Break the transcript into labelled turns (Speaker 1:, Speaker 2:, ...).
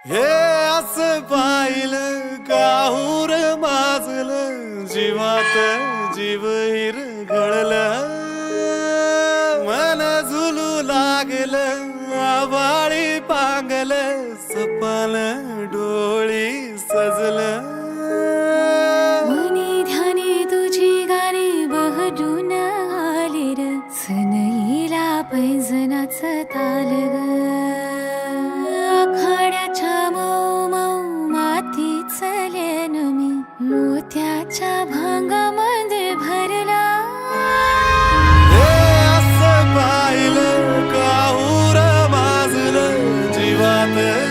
Speaker 1: हे असं पाहिलं काहूर माजलं जीवात जीव हिरघळलं मन झुलू लागलं आभाळी पांगलं सपाल डोळी सजलं
Speaker 2: मनी ध्यानी तुझी गाणी बहडून आली र सनईला पैंजनाचं ताल ग आखाड्याच्या मऊ मऊ मातीच लेन मी मोत्याच्या भांगामध्ये भरला
Speaker 1: हे असं पाहिलं काहूर माजलं जीवात